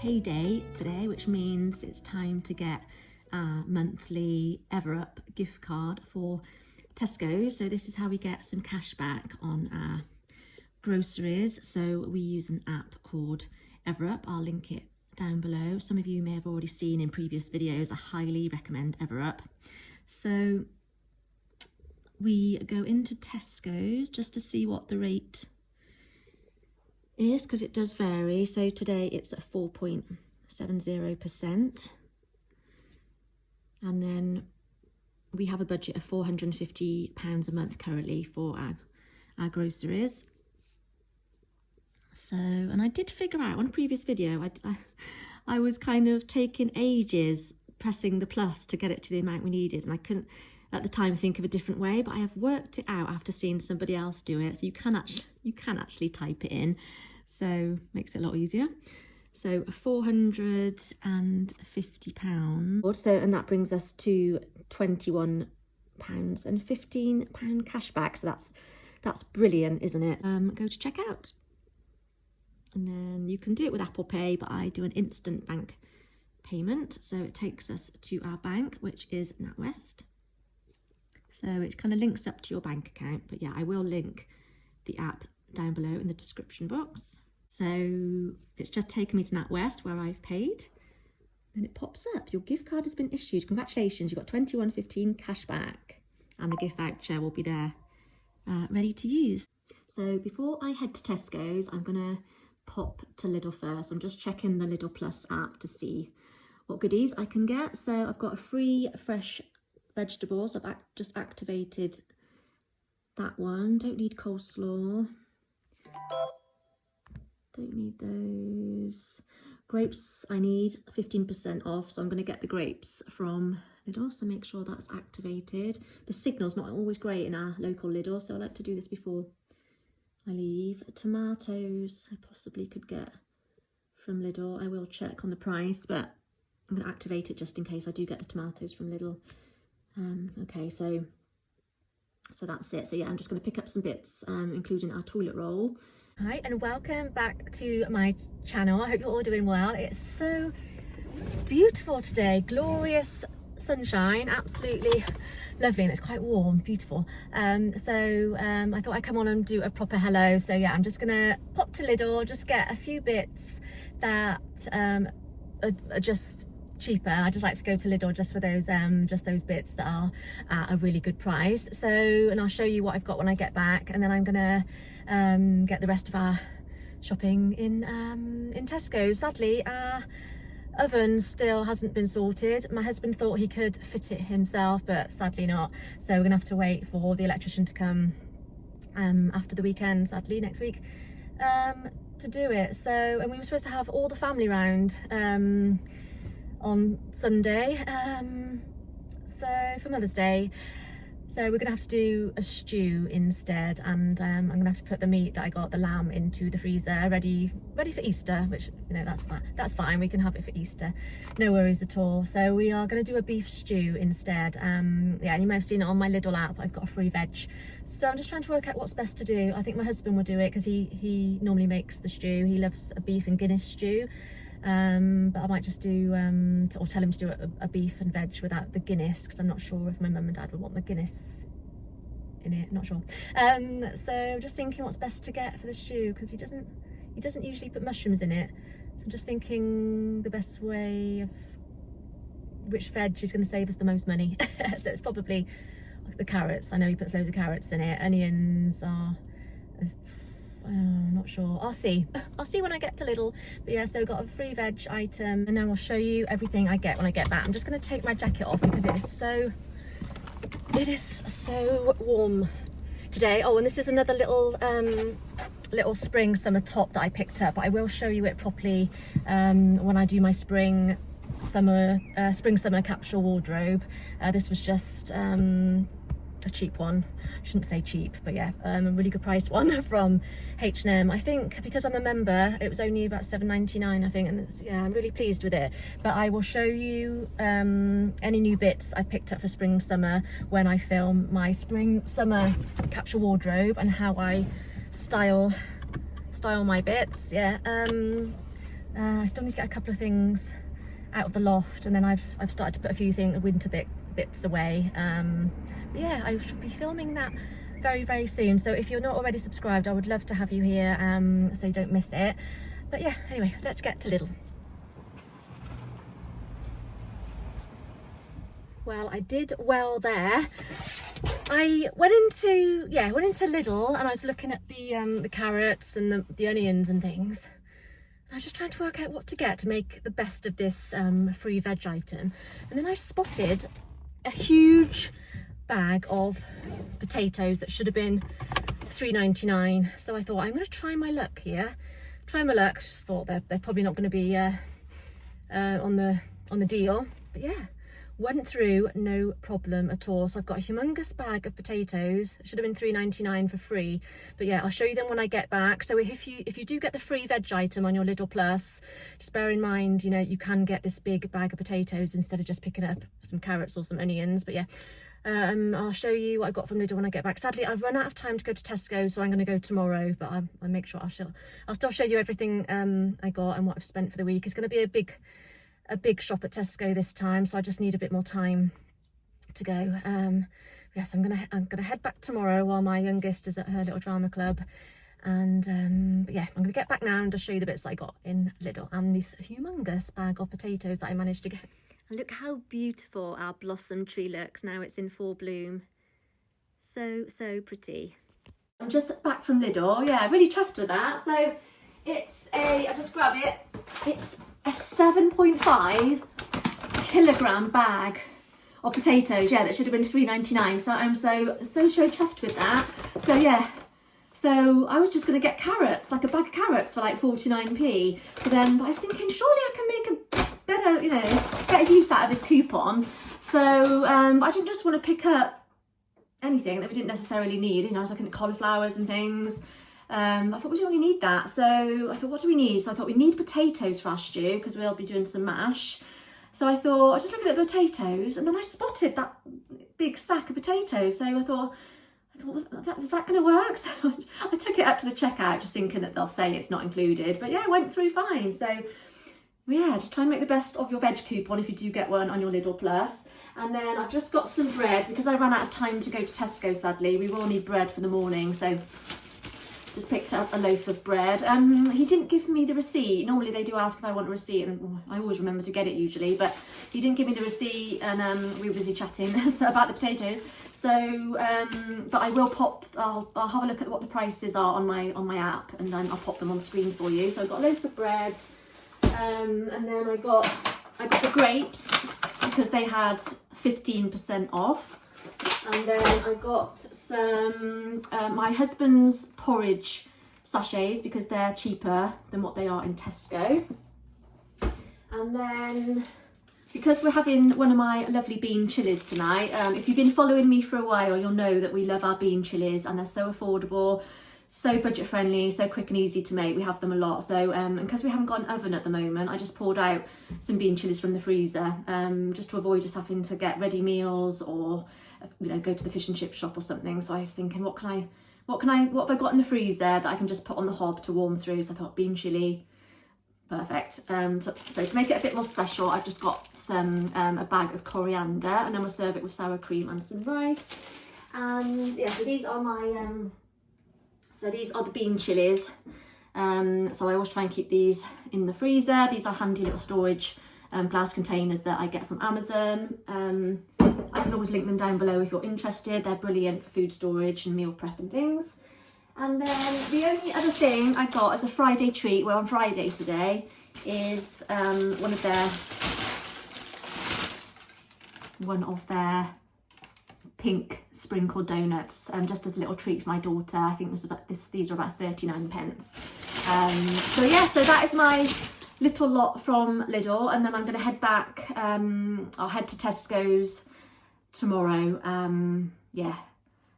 payday today, which means it's time to get our monthly EverUp gift card for Tesco. So this is how we get some cash back on our groceries. So we use an app called EverUp. I'll link it down below. Some of you may have already seen in previous videos. I highly recommend EverUp. So we go into Tesco's just to see what the rate is, because it does vary. So today it's at 4.70%, and then we have a budget of £450 a month currently for our groceries. So, and I did figure out on a previous video, I was kind of taking ages pressing the plus to get it to the amount we needed, and I couldn't at the time think of a different way, but I have worked it out after seeing somebody else do it. So you can actually type it in, so makes it a lot easier. So £450. So, and that brings us to £21.15 cash back. So that's brilliant, isn't it? Go to checkout, and then you can do it with Apple Pay, but I do an instant bank payment. So it takes us to our bank, which is NatWest. So it kind of links up to your bank account, but yeah, I will link the app down below in the description box. So it's just taken me to NatWest where I've paid, and it pops up, your gift card has been issued. Congratulations, you got £21.15 cash back, and the gift voucher will be there ready to use. So before I head to Tesco's, I'm gonna pop to Lidl first. I'm just checking the Lidl Plus app to see what goodies I can get. So I've got a free fresh vegetables. I've just activated that one. Don't need coleslaw. Don't need those. Grapes, I need 15% off, so I'm going to get the grapes from Lidl, so make sure that's activated. The signal's not always great in our local Lidl, so I like to do this before I leave. Tomatoes I possibly could get from Lidl. I will check on the price, but I'm going to activate it just in case I do get the tomatoes from Lidl. Okay, so that's it. So yeah, I'm just going to pick up some bits, including our toilet roll. Hi, and welcome back to my channel. I hope you're all doing well. It's so beautiful today, glorious sunshine, absolutely lovely, and it's quite warm, beautiful. I thought I'd come on and do a proper hello. So yeah, I'm just gonna pop to Lidl, just get a few bits that are just cheaper. I just like to go to Lidl just for those bits that are at a really good price. So, and I'll show you what I've got when I get back, and then I'm gonna get the rest of our shopping in Tesco. Sadly, our oven still hasn't been sorted. My husband thought he could fit it himself, but sadly not. So we're gonna have to wait for the electrician to come after the weekend, sadly next week, to do it. So, and we were supposed to have all the family round on Sunday, so for Mother's Day. So we're gonna have to do a stew instead, and I'm gonna have to put the meat that I got, the lamb, into the freezer, ready for Easter, which, you know, that's fine, we can have it for Easter, no worries at all. So we are gonna do a beef stew instead. Yeah, and you may have seen it on my Lidl app, I've got a free veg. So I'm just trying to work out what's best to do. I think my husband will do it because he normally makes the stew. He loves a beef and Guinness stew. But I might just do, or tell him to do a beef and veg without the Guinness, because I'm not sure if my mum and dad would want the Guinness in it, not sure. So just thinking what's best to get for the stew, because he doesn't usually put mushrooms in it. So I'm just thinking the best way of which veg is going to save us the most money. So it's probably the carrots. I know he puts loads of carrots in it. Onions are... not sure. I'll see when I get to Lidl. But yeah, so got a free veg item, and now I'll show you everything I get when I get back. I'm just going to take my jacket off because it is so warm today. Oh, and this is another little spring summer top that I picked up. I will show you it properly when I do my spring summer capsule wardrobe. This was just a cheap one. I shouldn't say cheap, but yeah, a really good price one from H&M. I think because I'm a member, it was only about £7.99, I think, and yeah, I'm really pleased with it. But I will show you any new bits I picked up for spring summer when I film my spring summer capsule wardrobe, and how I style my bits. Yeah, I still need to get a couple of things out of the loft, and then I've started to put a few things, winter bits away. But yeah, I should be filming that very soon. So if you're not already subscribed, I would love to have you here, so you don't miss it. But yeah, anyway, let's get to Lidl. Well, I did well there. I went into Lidl, and I was looking at the carrots and the onions and things. I was just trying to work out what to get to make the best of this free veg item. And then I spotted a huge bag of potatoes that should have been £3.99. So I thought, I'm going to try my luck here. Just thought they're probably not going to be on the deal. But yeah, went through no problem at all. So I've got a humongous bag of potatoes. It should have been £3.99 for free, but yeah, I'll show you them when I get back. So if you do get the free veg item on your Lidl Plus, just bear in mind, you know, you can get this big bag of potatoes instead of just picking up some carrots or some onions. But yeah, I'll show you what I got from Lidl when I get back. Sadly, I've run out of time to go to Tesco, so I'm going to go tomorrow, but I'll make sure I'll still show you everything I got and what I've spent for the week. It's going to be a big shop at Tesco this time, so I just need a bit more time to go. Yes, I'm gonna head back tomorrow while my youngest is at her little drama club, and but yeah, I'm gonna get back now and just show you the bits I got in Lidl and this humongous bag of potatoes that I managed to get. And look how beautiful our blossom tree looks now it's in full bloom. So pretty. I'm just back from Lidl. Yeah, really chuffed with that. So I'll just grab it. It's a 7.5 kilogram bag of potatoes. Yeah, that should have been £3.99. So I'm so chuffed with that. So yeah, so I was just going to get carrots, like a bag of carrots for like 49p. But I was thinking, surely I can make a better use out of this coupon. So I didn't just want to pick up anything that we didn't necessarily need. You know, I was looking at cauliflowers and things. I thought we don't really need that. So I thought, what do we need? So I thought we need potatoes for our stew because we'll be doing some mash. So I thought, I was just looking at the potatoes, and then I spotted that big sack of potatoes. So I thought, is that going to work? So I took it up to the checkout, just thinking that they'll say it's not included. But yeah, it went through fine. So yeah, just try and make the best of your veg coupon if you do get one on your Lidl Plus. And then I've just got some bread because I ran out of time to go to Tesco, sadly. We will need bread for the morning, so just picked up a loaf of bread. He didn't give me the receipt. Normally they do ask if I want a receipt, and I always remember to get it usually, but he didn't give me the receipt, and we were busy chatting about the potatoes. So, but I will I'll have a look at what the prices are on my app, and then I'll pop them on screen for you. So I've got a loaf of bread, and then I got the grapes because they had 15% off. And then I got some my husband's porridge sachets because they're cheaper than what they are in Tesco. And then because we're having one of my lovely bean chilies tonight, if you've been following me for a while, you'll know that we love our bean chilies, and they're so affordable, so budget friendly, so quick and easy to make. We have them a lot. So and because we haven't got an oven at the moment, I just poured out some bean chilies from the freezer, just to avoid just having to get ready meals or go to the fish and chip shop or something. So I was thinking, what have I got in the freezer that I can just put on the hob to warm through? So I thought bean chilli, perfect. So to make it a bit more special, I've just got some a bag of coriander, and then we'll serve it with sour cream and some rice. And yeah, so these are my these are the bean chilies. So I always try and keep these in the freezer. These are handy little storage glass containers that I get from Amazon. I can always link them down below if you're interested. They're brilliant for food storage and meal prep and things. And then the only other thing I got as a Friday treat, well, on Fridays today, is one of their pink sprinkled donuts, just as a little treat for my daughter. I think these are about 39p. So yeah, so that is my little lot from Lidl, and then I'm going to head back. I'll head to Tesco's tomorrow. Yeah,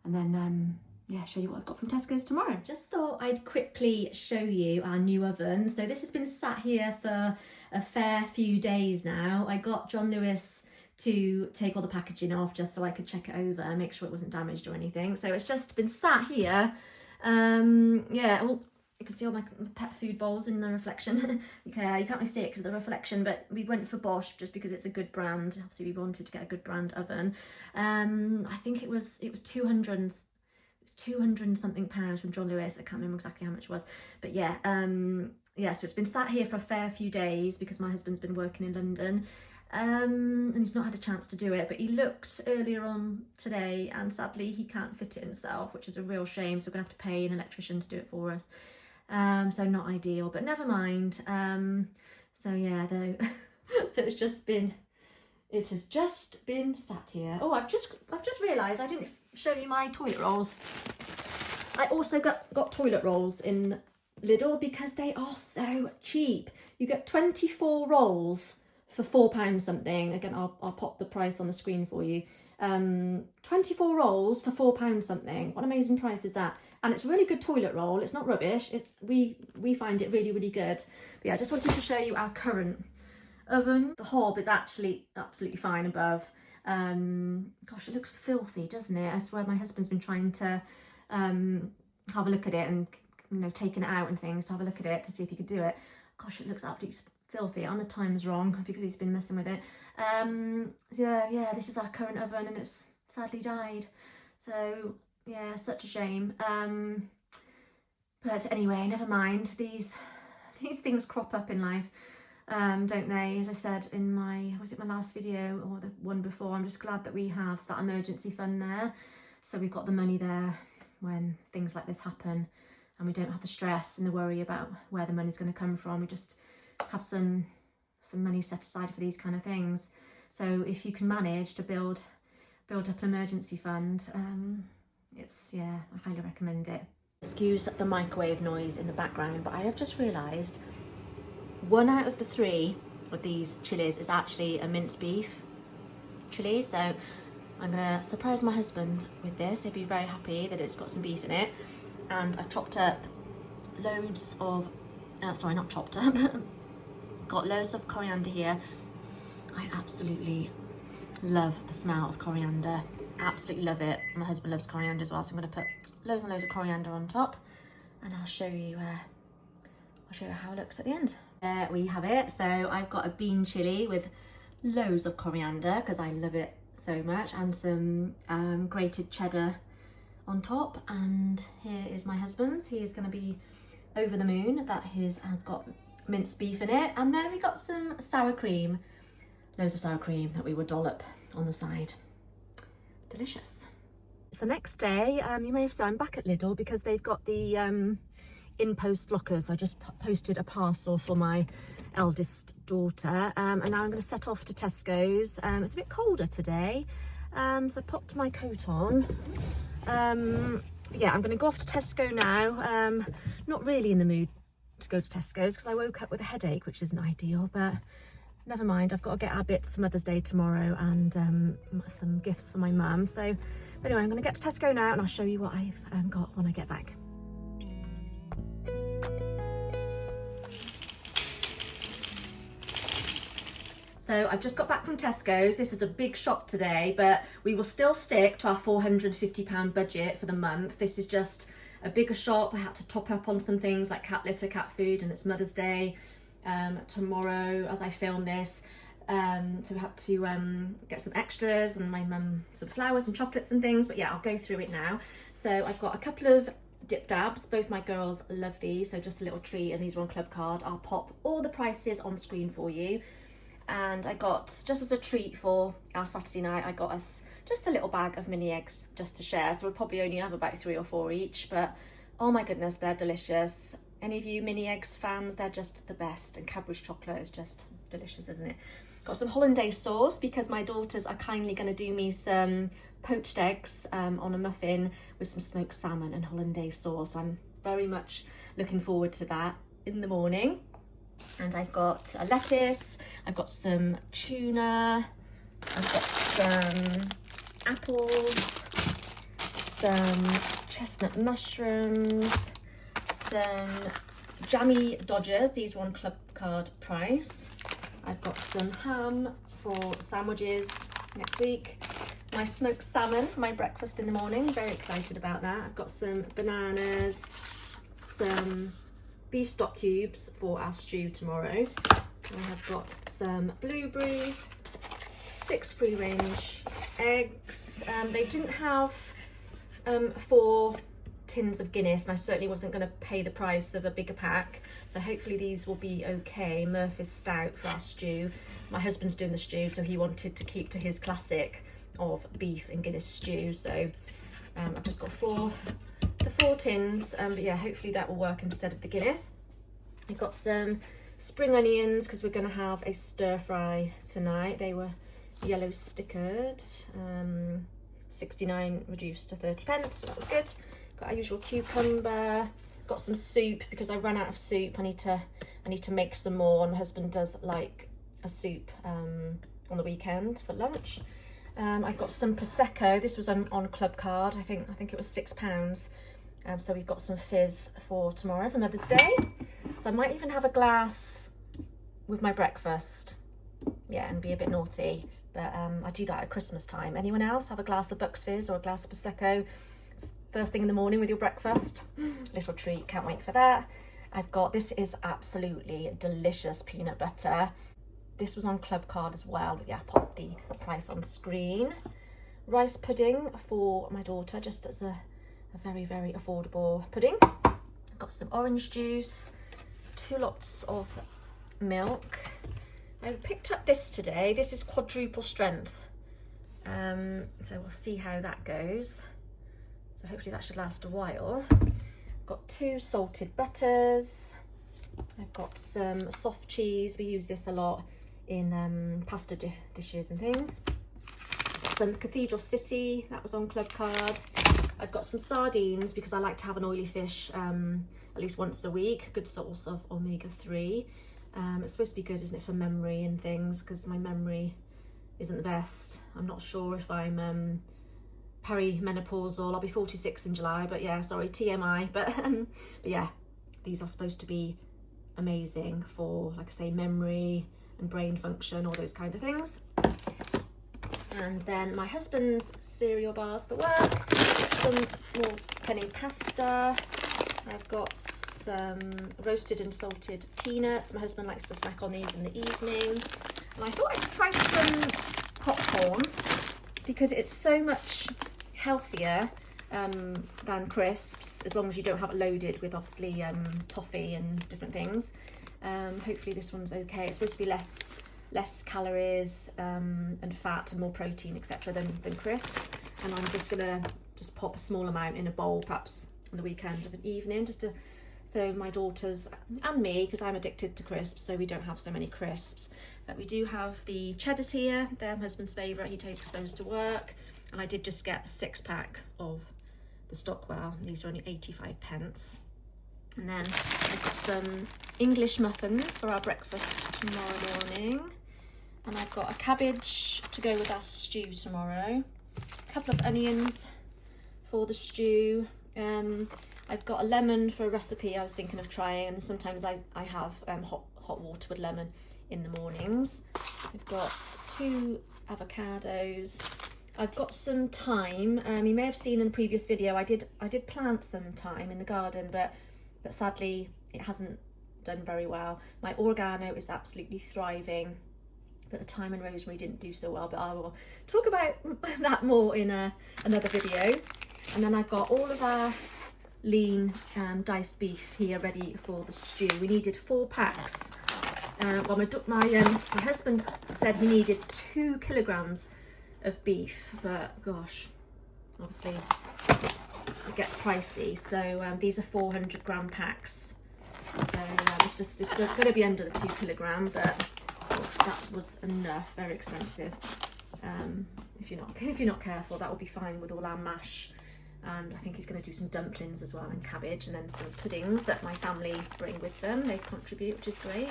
and then show you what I've got from Tesco's tomorrow. Just thought I'd quickly show you our new oven. So this has been sat here for a fair few days now. I got John Lewis to take all the packaging off just so I could check it over and make sure it wasn't damaged or anything. So it's just been sat here. Yeah, well, you can see all my pet food bowls in the reflection. Okay, you can't really see it because of the reflection, but we went for Bosch just because it's a good brand. Obviously we wanted to get a good brand oven. I think it was 200 and something pounds from John Lewis. I can't remember exactly how much it was, but yeah, yeah, so it's been sat here for a fair few days because my husband's been working in London, and he's not had a chance to do it, but he looked earlier on today and sadly he can't fit it himself, which is a real shame, so we're gonna have to pay an electrician to do it for us. So not ideal, but never mind. So yeah, though, so it has just been sat here. Oh, I've just realised I didn't show you my toilet rolls. I also got toilet rolls in Lidl because they are so cheap. You get 24 rolls for £4 something. Again, I'll pop the price on the screen for you. 24 rolls for £4 something. What an amazing price is that? And it's really good toilet roll. It's not rubbish. We find it really, really good. But yeah, I just wanted to show you our current oven. The hob is actually absolutely fine above. Gosh, it looks filthy, doesn't it? I swear my husband's been trying to have a look at it and, you know, taking it out and things to have a look at it to see if he could do it. Gosh, it looks absolutely filthy, and the time's wrong because he's been messing with it. So yeah, this is our current oven and it's sadly died. So yeah, such a shame. But anyway, never mind. These things crop up in life, don't they? As I said in was it my last video or the one before, I'm just glad that we have that emergency fund there. So we've got the money there when things like this happen, and we don't have the stress and the worry about where the money's going to come from. We just have some money set aside for these kind of things. So if you can manage to build up an emergency fund, yeah, I highly recommend it. Excuse the microwave noise in the background, but I have just realised 1 out of the 3 of these chilies is actually a minced beef chili. So I'm gonna surprise my husband with this. He'll be very happy that it's got some beef in it. And I've chopped up loads of, sorry, not chopped up, got loads of coriander here. I absolutely love the smell of coriander, absolutely love it. My husband loves coriander as well, so I'm going to put loads and loads of coriander on top, and I'll show you how it looks at the end. There we have it. So I've got a bean chili with loads of coriander because I love it so much, and some grated cheddar on top. And here is my husband's. He is going to be over the moon that his has got minced beef in it. And then we got some sour cream, loads of sour cream that we would dollop on the side. Delicious. It's the next day. You may have seen I'm back at Lidl because they've got the in-post lockers. I just posted a parcel for my eldest daughter, and now I'm going to set off to Tesco's. It's a bit colder today, so I popped my coat on. Yeah, I'm going to go off to Tesco now. Not really in the mood to go to Tesco's because I woke up with a headache, which isn't ideal, but never mind. I've got to get our bits for Mother's Day tomorrow and some gifts for my mum. So but anyway, I'm going to get to Tesco now and I'll show you what I've got when I get back. So I've just got back from Tesco's. This is a big shop today, but we will still stick to our £450 budget for the month. This is just a bigger shop. I had to top up on some things like cat litter, cat food, and it's Mother's Day tomorrow as I film this. So we had to get some extras and my mum some flowers and chocolates and things. But yeah, I'll go through it now. So I've got a couple of dip dabs. Both my girls love these, so just a little treat, and these are on Club Card. I'll pop all the prices on screen for you. And I got, just as a treat for our Saturday night, I got us just a little bag of mini eggs just to share. So we'll probably only have about 3 or 4 each, but oh my goodness, they're delicious. Any of you mini eggs fans, they're just the best. And Cadbury's chocolate is just delicious, isn't it? Got some hollandaise sauce because my daughters are kindly going to do me some poached eggs on a muffin with some smoked salmon and hollandaise sauce. So I'm very much looking forward to that in the morning. And I've got a lettuce, I've got some tuna, I've got some apples, some chestnut mushrooms, some jammy dodgers. These were on Club Card price. I've got some ham for sandwiches next week. My smoked salmon for my breakfast in the morning. Very excited about that. I've got some bananas, some beef stock cubes for our stew tomorrow. I have got some blueberries, 6 free-range eggs. They didn't have 4 tins of Guinness, and I certainly wasn't going to pay the price of a bigger pack, so hopefully these will be okay. Murphy's stout for our stew. My husband's doing the stew, so he wanted to keep to his classic of beef and Guinness stew, so I've just got the 4 tins, but yeah, hopefully that will work instead of the Guinness. I've got some spring onions because we're going to have a stir fry tonight. They were yellow stickered, 69 reduced to 30 pence, so that was good. Got our usual cucumber. Got some soup because I ran out of soup. I need to make some more, and my husband does like a soup on the weekend for lunch. I've got some prosecco. This was on club card. I think it was £6. So we've got some fizz for tomorrow for Mother's Day. So I might even have a glass with my breakfast. Yeah, and be a bit naughty. But I do that at Christmas time. Anyone else have a glass of Bucks Fizz or a glass of prosecco first thing in the morning with your breakfast? Little treat, can't wait for that. I've got, this is absolutely delicious peanut butter. This was on club card as well, but yeah, I popped the price on screen. Rice pudding for my daughter, just as a very, very affordable pudding. I've got some orange juice, 2 lots of milk. I picked up this today. This is quadruple strength. So we'll see how that goes. So hopefully that should last a while. Got 2 salted butters. I've got some soft cheese. We use this a lot in pasta dishes and things. Some Cathedral City, that was on club card. I've got some sardines because I like to have an oily fish at least once a week. Good source of omega-3. It's supposed to be good, isn't it, for memory and things, because my memory isn't the best. I'm not sure if I'm perimenopausal. I'll be 46 in July, but yeah, sorry, TMI. But yeah, these are supposed to be amazing for, like I say, memory and brain function, all those kind of things. And then my husband's cereal bars for work, some more penne pasta. I've got some roasted and salted peanuts. My husband likes to snack on these in the evening. And I thought I'd try some popcorn because it's so much healthier than crisps, as long as you don't have it loaded with obviously toffee and different things. Hopefully this one's okay. It's supposed to be less calories and fat and more protein, etc. than crisps. And I'm just gonna pop a small amount in a bowl, perhaps on the weekend of an evening, so my daughters and me, because I'm addicted to crisps, so we don't have so many crisps. But we do have the cheddars here. They're my husband's favourite. He takes those to work. And I did just get a 6-pack of the Stockwell. These are only 85 pence. And then I've got some English muffins for our breakfast tomorrow morning. And I've got a cabbage to go with our stew tomorrow. A couple of onions for the stew. I've got a lemon for a recipe I was thinking of trying, and sometimes I have hot water with lemon in the mornings. I've got 2 avocados. I've got some thyme. You may have seen in a previous video I did plant some thyme in the garden, but sadly it hasn't done very well. My oregano is absolutely thriving, but the thyme and rosemary didn't do so well, but I will talk about that more in another video. And then I've got all of our lean diced beef here ready for the stew. We needed 4 packs. Well, my husband said he needed 2 kilograms of beef, but gosh, obviously it gets pricey. So these are 400-gram packs. So it's going to be under the 2 kilogram, but that was enough. Very expensive. If you're not careful, that will be fine with all our mash. And I think he's going to do some dumplings as well, and cabbage, and then some puddings that my family bring with them. They contribute, which is great.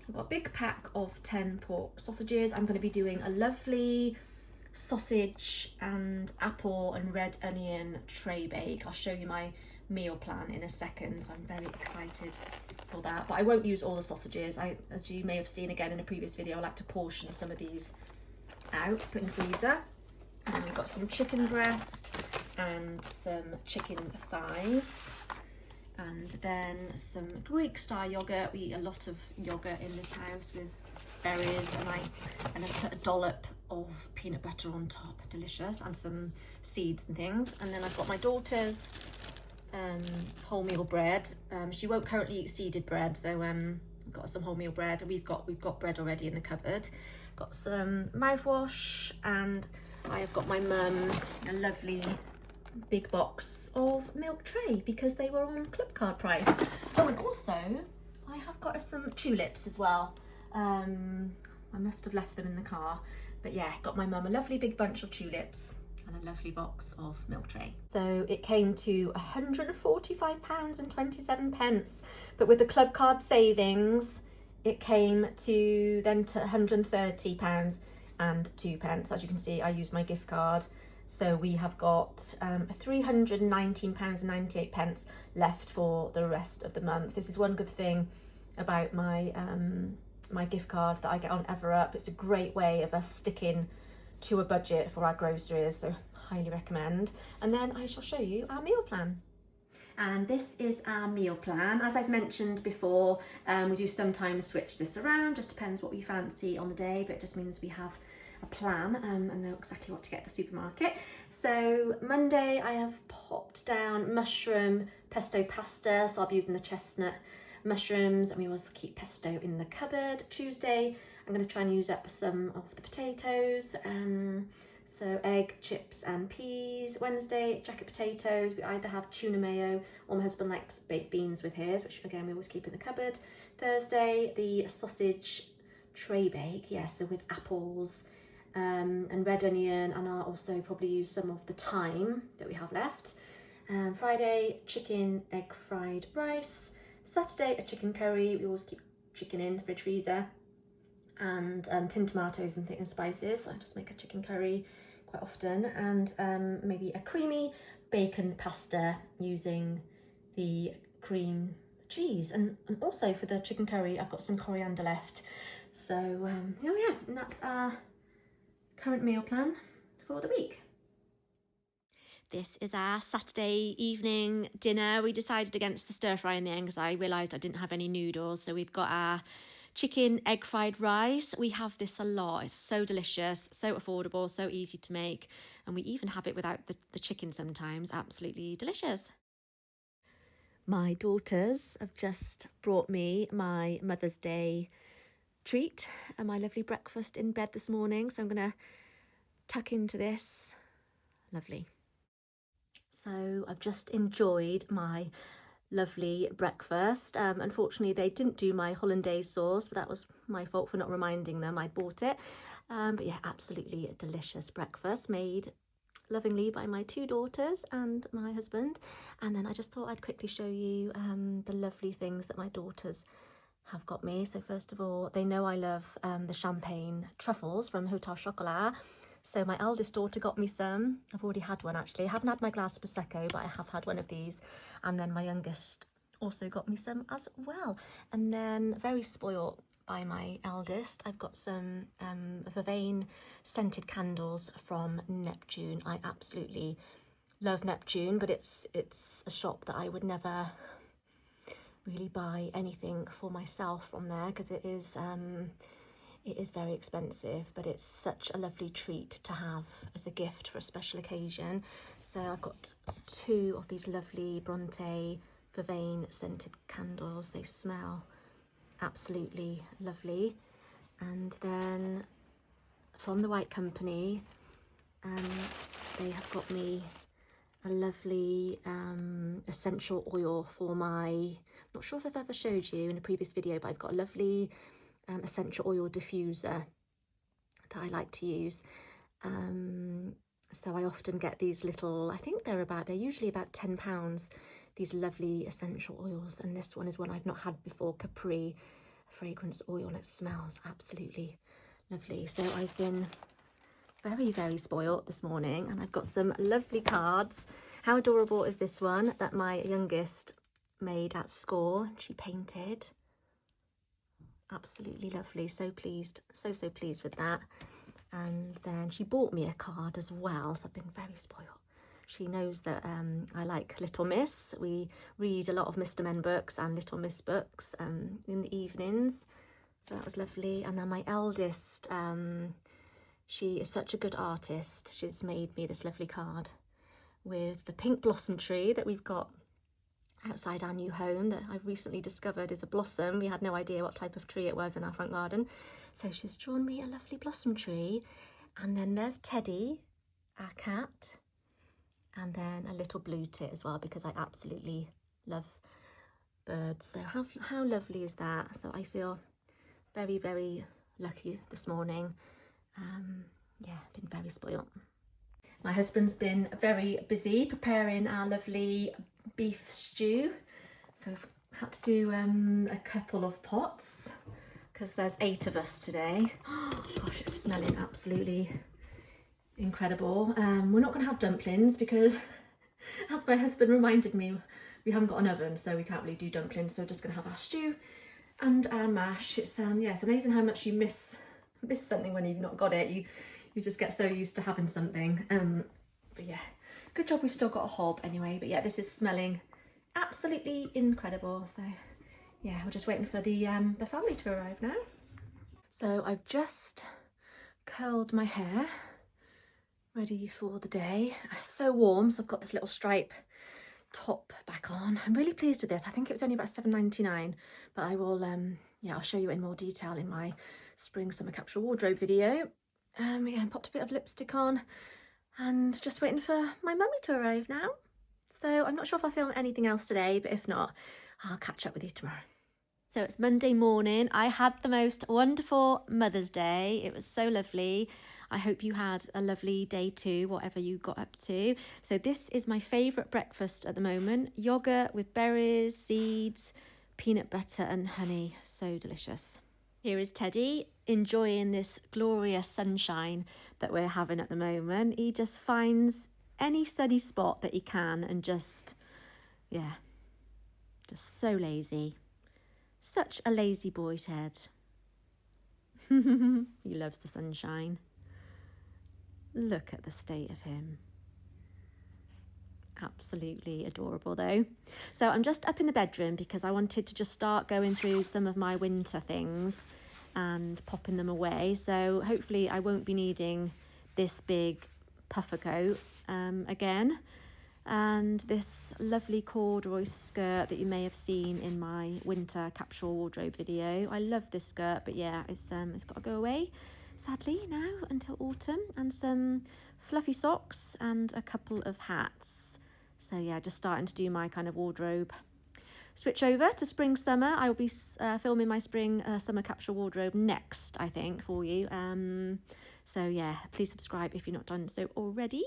I've got a big pack of 10 pork sausages. I'm going to be doing a lovely sausage and apple and red onion tray bake. I'll show you my meal plan in a second, so I'm very excited for that. But I won't use all the sausages. As you may have seen again in a previous video, I like to portion some of these out, put in the freezer. And then we've got some chicken breast and some chicken thighs. And then some Greek style yogurt. We eat a lot of yogurt in this house with berries, and I put a dollop of peanut butter on top, delicious, and some seeds and things. And then I've got my daughter's wholemeal bread. She won't currently eat seeded bread, so I've got some wholemeal bread. We've got bread already in the cupboard. Got some mouthwash, and I have got my mum a lovely big box of milk tray because they were on club card price. Oh, and also I have got some tulips as well. I must have left them in the car, but yeah, got my mum a lovely big bunch of tulips and a lovely box of milk tray. So it came to £145.27, but with the club card savings it came to £130 and 2 pence. As you can see, I used my gift card. So we have got £319.98 left for the rest of the month. This is one good thing about my my gift card that I get on EverUp. It's a great way of us sticking to a budget for our groceries, so highly recommend. And then I shall show you our meal plan. And this is our meal plan. As I've mentioned before, we do sometimes switch this around, just depends what we fancy on the day, but it just means we have a plan and know exactly what to get at the supermarket. So Monday I have popped down mushroom pesto pasta, so I'll be using the chestnut mushrooms, and we always keep pesto in the cupboard. Tuesday I'm going to try and use up some of the potatoes, so egg, chips and peas. Wednesday, jacket potatoes. We either have tuna mayo, or my husband likes baked beans with his, which again we always keep in the cupboard. Thursday, the sausage tray bake, yeah, so with apples and red onion, and I'll also probably use some of the thyme that we have left. Friday, chicken egg fried rice. Saturday, a chicken curry. We always keep chicken in the fridge freezer, and tinned tomatoes and things and spices. So I just make a chicken curry quite often, and maybe a creamy bacon pasta using the cream cheese. And also for the chicken curry, I've got some coriander left. So oh yeah, and that's our current meal plan for the week. This is our Saturday evening dinner. We decided against the stir fry in the end because I realised I didn't have any noodles. So we've got our chicken egg fried rice. We have this a lot. It's so delicious, so affordable, so easy to make. And we even have it without the chicken sometimes. Absolutely delicious. My daughters have just brought me my Mother's Day treat and my lovely breakfast in bed this morning. So I'm going to tuck into this. Lovely. So I've just enjoyed my lovely breakfast. Unfortunately, they didn't do my hollandaise sauce, but that was my fault for not reminding them I bought it. But yeah, absolutely a delicious breakfast made lovingly by my two daughters and my husband. And then I just thought I'd quickly show you the lovely things that my daughters have got me. So first of all, they know I love the champagne truffles from Hotel Chocolat. So my eldest daughter got me some. I've already had one actually. I haven't had my glass of Prosecco, but I have had one of these. And then my youngest also got me some as well. And then very spoilt by my eldest, I've got some vervain scented candles from Neptune. I absolutely love Neptune, but it's a shop that I would never really buy anything for myself from there, because it is very expensive, but it's such a lovely treat to have as a gift for a special occasion. So I've got two of these lovely Bronte vervain scented candles. They smell absolutely lovely. And then from the White Company, they have got me a lovely essential oil for my, not sure if I've ever showed you in a previous video, but I've got a lovely essential oil diffuser that I like to use. So I often get these little, I think they're usually about £10, these lovely essential oils, and this one is one I've not had before, Capri fragrance oil, and it smells absolutely lovely. So I've been very, very spoilt this morning, and I've got some lovely cards. How adorable is this one that my youngest made at school? She painted. Absolutely lovely. So pleased, so pleased with that. And then she bought me a card as well, so I've been very spoiled. She knows that I like Little Miss. We read a lot of Mr. Men books and Little Miss books in the evenings. So that was lovely. And then my eldest, she is such a good artist. She's made me this lovely card with the pink blossom tree that we've got outside our new home that I've recently discovered is a blossom. We had no idea what type of tree it was in our front garden. So she's drawn me a lovely blossom tree. And then there's Teddy, our cat. And then a little blue tit as well, because I absolutely love birds. So how lovely is that? So I feel very, very lucky this morning. Yeah, been very spoilt. My husband's been very busy preparing our lovely beef stew. So I've had to do a couple of pots because there's 8 of us today. Oh, gosh, it's smelling absolutely incredible. We're not going to have dumplings because, as my husband reminded me, we haven't got an oven, so we can't really do dumplings. So we're just going to have our stew and our mash. It's yeah, it's amazing how much you miss something when you've not got it. You just get so used to having something. But yeah, good job we've still got a hob anyway. But yeah, this is smelling absolutely incredible. So yeah, we're just waiting for the family to arrive now. So I've just curled my hair, ready for the day. It's so warm, so I've got this little stripe top back on. I'm really pleased with this. I think it was only about £7.99, but I will yeah, I'll show you in more detail in my spring summer capsule wardrobe video. Yeah, popped a bit of lipstick on and just waiting for my mummy to arrive now. So I'm not sure if I'll film anything else today, but if not, I'll catch up with you tomorrow. So it's Monday morning. I had the most wonderful Mother's Day. It was so lovely. I hope you had a lovely day too, whatever you got up to. So this is my favourite breakfast at the moment. Yoghurt with berries, seeds, peanut butter and honey. So delicious. Here is Teddy enjoying this glorious sunshine that we're having at the moment. He just finds any sunny spot that he can and just, yeah, just so lazy. Such a lazy boy, Ted. He loves the sunshine. Look at the state of him. Absolutely adorable though. So I'm just up in the bedroom because I wanted to just start going through some of my winter things and popping them away. So hopefully I won't be needing this big puffer coat again. And this lovely corduroy skirt that you may have seen in my winter capsule wardrobe video. I love this skirt, but yeah, it's got to go away, sadly, now until autumn. And some fluffy socks and a couple of hats. So yeah, just starting to do my kind of wardrobe switch over to spring summer. I will be filming my spring summer capsule wardrobe next, I think, for you. So yeah, please subscribe if you're not done so already.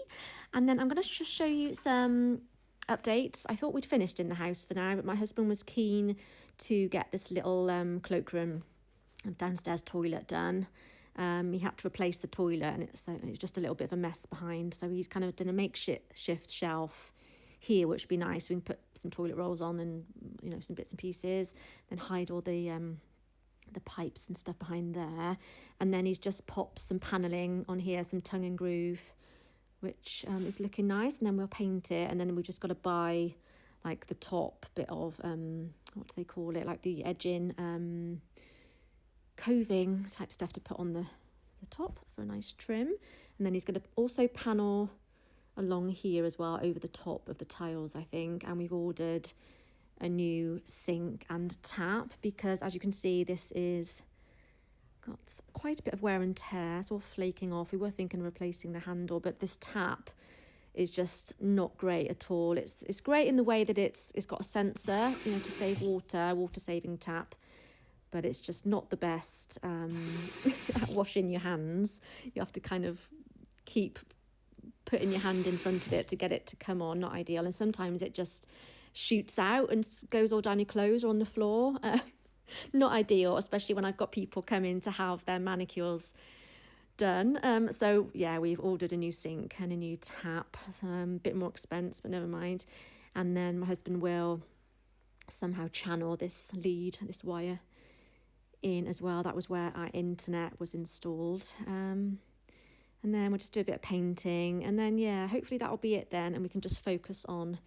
And then I'm going to just show you some updates. I thought we'd finished in the house for now, but my husband was keen to get this little cloakroom and downstairs toilet done. He had to replace the toilet, and it was just a little bit of a mess behind. So he's kind of done a makeshift shelf here, which would be nice. We can put some toilet rolls on and, you know, some bits and pieces, then hide all the pipes and stuff behind there. And then he's just popped some panelling on here, some tongue and groove, which is looking nice. And then we'll paint it, and then we've just got to buy like the top bit of what do they call it, like the edging coving type stuff to put on the top for a nice trim. And then he's going to also panel along here as well over the top of the tiles, I think. And we've ordered a new sink and tap because, as you can see, this is got quite a bit of wear and tear. It's all flaking off. We were thinking of replacing the handle, but this tap is just not great at all. It's great in the way that it's got a sensor, you know, to save water saving tap, but it's just not the best at washing your hands. You have to kind of keep putting your hand in front of it to get it to come on. Not ideal. And sometimes it just shoots out and goes all down your clothes or on the floor. Not ideal, especially when I've got people coming to have their manicures done. So yeah, we've ordered a new sink and a new tap. A bit more expense, but never mind. And then my husband will somehow channel this wire in as well. That was where our internet was installed. And then we'll just do a bit of painting. And then, yeah, hopefully that'll be it then. And we can just focus on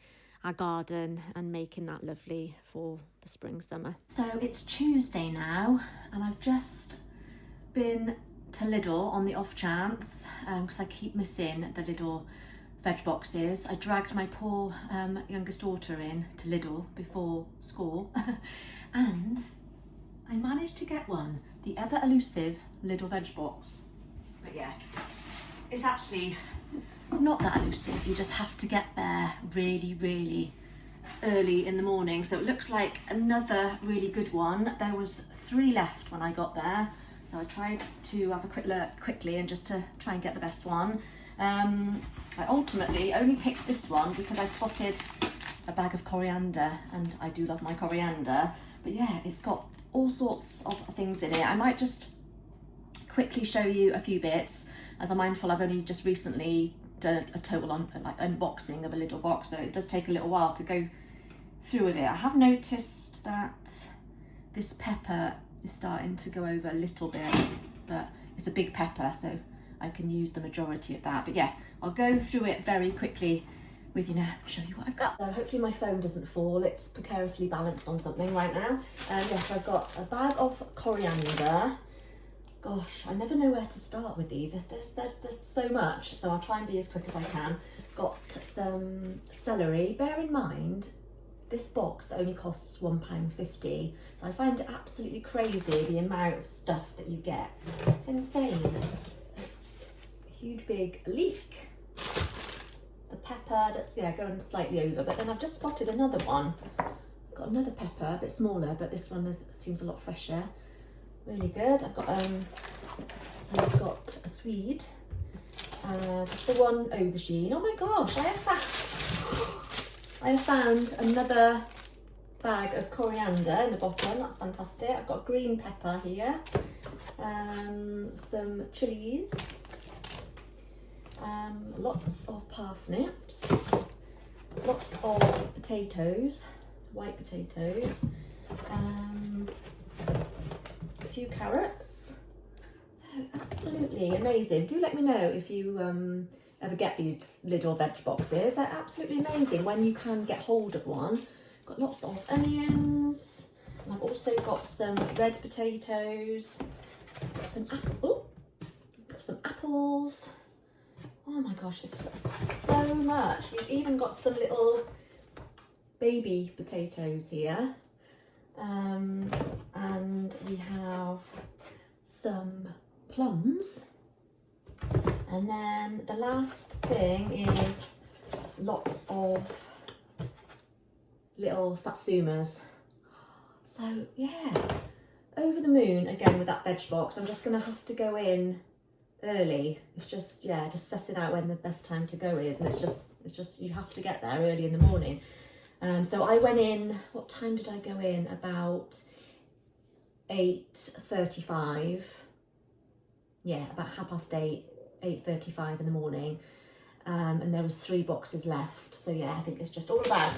our garden and making that lovely for the spring, summer. So it's Tuesday now, and I've just been to Lidl on the off chance, because I keep missing the Lidl veg boxes. I dragged my poor youngest daughter in to Lidl before school and I managed to get one, the ever elusive Lidl veg box. But yeah, it's actually not that elusive. You just have to get there really, really early in the morning. So it looks like another really good one. There was 3 left when I got there. So I tried to have a quick look quickly and just to try and get the best one. I ultimately only picked this one because I spotted a bag of coriander, and I do love my coriander. But yeah, it's got all sorts of things in it. I might just quickly show you a few bits, as I'm mindful I've only just recently done a total unboxing of a Lidl box, so it does take a little while to go through with it. I have noticed that this pepper is starting to go over a little bit, but it's a big pepper, so I can use the majority of that. But yeah, I'll go through it very quickly with you now, show you what I've got. So hopefully my phone doesn't fall. It's precariously balanced on something right now. Yes, I've got a bag of coriander. Gosh, I never know where to start with these. There's so much, so I'll try and be as quick as I can. Got some celery. Bear in mind, this box only costs £1.50. So I find it absolutely crazy the amount of stuff that you get. It's insane. Huge big leek. The pepper, that's going slightly over, but then I've just spotted another one. Got another pepper, a bit smaller, but this one seems a lot fresher. Really good. I've got a Swede, just the one aubergine. Oh my gosh, I have found another bag of coriander in the bottom. That's fantastic. I've got green pepper here, some chilies, lots of parsnips, lots of potatoes, white potatoes, a few carrots. So absolutely amazing. Do let me know if you ever get these Lidl veg boxes. They're absolutely amazing when you can get hold of one. Got lots of onions, and I've also got some red potatoes, got some apples. Oh my gosh, it's so much. We've even got some little baby potatoes here. And we have some plums. And then the last thing is lots of little satsumas. So yeah, over the moon again with that veg box. I'm just gonna have to go in early. It's just sussing out when the best time to go is, and it's just you have to get there early in the morning. So I went in, what time did I go in? About 8:35. Yeah, about 8:30, 8:35 in the morning. And there was 3 boxes left. So yeah, I think it's just all about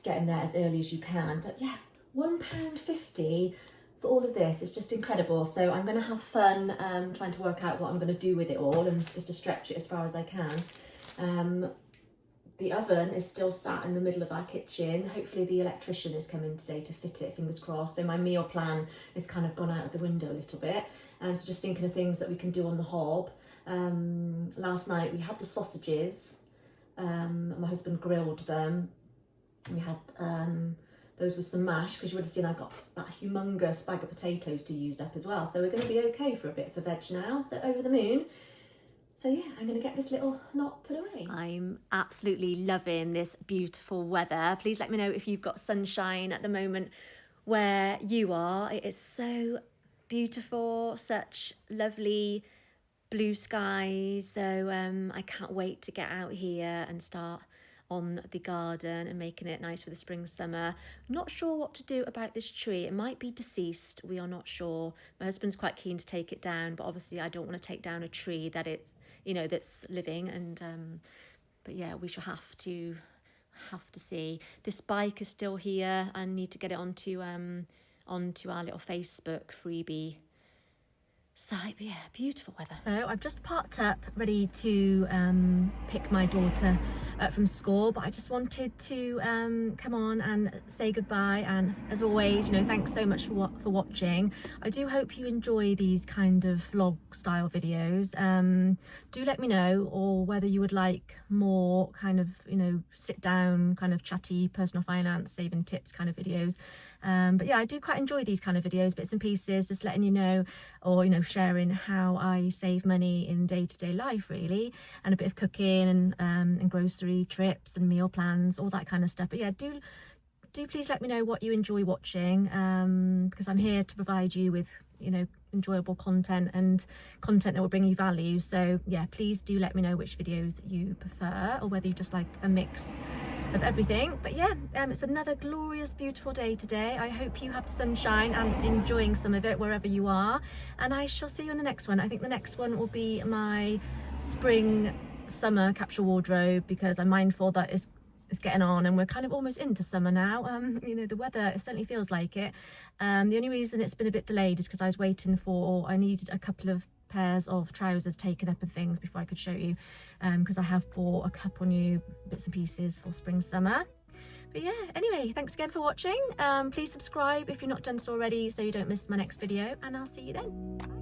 getting there as early as you can. But yeah, £1.50 for all of this is just incredible. So I'm going to have fun trying to work out what I'm going to do with it all, and just to stretch it as far as I can. The oven is still sat in the middle of our kitchen. Hopefully the electrician is coming today to fit it, fingers crossed. So my meal plan has kind of gone out of the window a little bit. So just thinking of things that we can do on the hob. Last night we had the sausages. My husband grilled them. We had those with some mash, because you would have seen I got that humongous bag of potatoes to use up as well. So we're going to be okay for a bit for veg now. So over the moon. So yeah, I'm going to get this little lot put away. I'm absolutely loving this beautiful weather. Please let me know if you've got sunshine at the moment where you are. It is so beautiful, such lovely blue skies. So I can't wait to get out here and start on the garden and making it nice for the spring summer. Not sure what to do about this tree. It might be deceased, we are not sure. My husband's quite keen to take it down, but obviously I don't want to take down a tree that it's that's living, and but yeah, we shall have to see. This bike is still here. I need to get it onto our little Facebook freebie side. But yeah, beautiful weather. So I've just parked up, ready to pick my daughter up from school, but I just wanted to come on and say goodbye, and as always, you know, thanks so much for watching. I do hope you enjoy these kind of vlog style videos. Do let me know, or whether you would like more kind of, you know, sit down kind of chatty personal finance saving tips kind of videos. But yeah, I do quite enjoy these kind of videos, bits and pieces, just letting you know, or, you know, sharing how I save money in day-to-day life really, and a bit of cooking and grocery trips and meal plans, all that kind of stuff. But yeah, do please let me know what you enjoy watching, because I'm here to provide you with, you know, enjoyable content and content that will bring you value. So yeah, please do let me know which videos you prefer, or whether you just like a mix of everything. But yeah, it's another glorious, beautiful day today. I hope you have the sunshine and enjoying some of it wherever you are, and I shall see you in the next one. I think the next one will be my spring summer capsule wardrobe, because I'm mindful that it's getting on and we're kind of almost into summer now. You know, the weather, it certainly feels like it. The only reason it's been a bit delayed is because I was waiting for, I needed a couple of pairs of trousers taken up and things before I could show you, because I have bought a couple new bits and pieces for spring summer. But yeah, anyway, thanks again for watching. Please subscribe if you're not done so already, so you don't miss my next video, and I'll see you then. Bye.